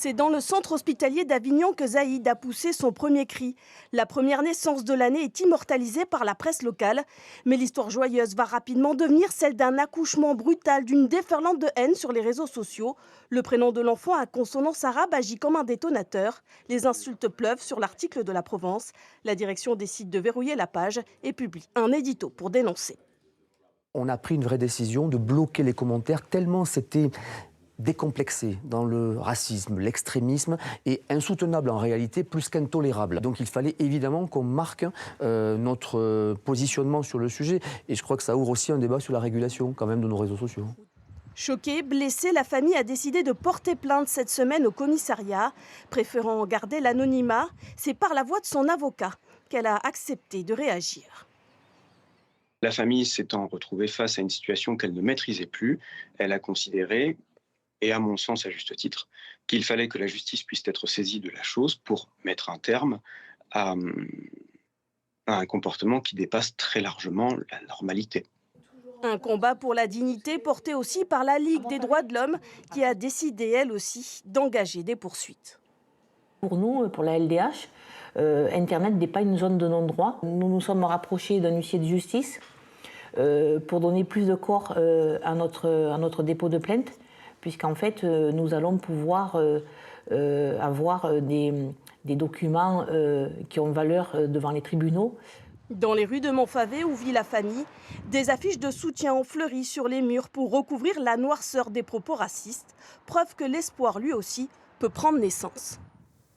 C'est dans le centre hospitalier d'Avignon que Zaïd a poussé son premier cri. La première naissance de l'année est immortalisée par la presse locale. Mais l'histoire joyeuse va rapidement devenir celle d'un accouchement brutal, d'une déferlante de haine sur les réseaux sociaux. Le prénom de l'enfant à consonance arabe agit comme un détonateur. Les insultes pleuvent sur l'article de la Provence. La direction décide de verrouiller la page et publie un édito pour dénoncer. On a pris une vraie décision de bloquer les commentaires tellement c'était décomplexé dans le racisme, l'extrémisme et insoutenable en réalité, plus qu'intolérable. Donc il fallait évidemment qu'on marque notre positionnement sur le sujet et je crois que ça ouvre aussi un débat sur la régulation quand même de nos réseaux sociaux. Choquée, blessée, la famille a décidé de porter plainte cette semaine au commissariat. Préférant garder l'anonymat, c'est par la voix de son avocat qu'elle a accepté de réagir. La famille s'étant retrouvée face à une situation qu'elle ne maîtrisait plus, elle a considéré, et à mon sens à juste titre, qu'il fallait que la justice puisse être saisie de la chose pour mettre un terme à un comportement qui dépasse très largement la normalité. Un combat pour la dignité porté aussi par la Ligue des droits de l'homme qui a décidé elle aussi d'engager des poursuites. Pour nous, pour la LDH, Internet n'est pas une zone de non-droit. Nous nous sommes rapprochés d'un huissier de justice pour donner plus de corps à notre dépôt de plainte, puisqu'en fait, nous allons pouvoir avoir des documents qui ont valeur devant les tribunaux. Dans les rues de Montfavet, où vit la famille, des affiches de soutien ont fleuri sur les murs pour recouvrir la noirceur des propos racistes, preuve que l'espoir, lui aussi, peut prendre naissance.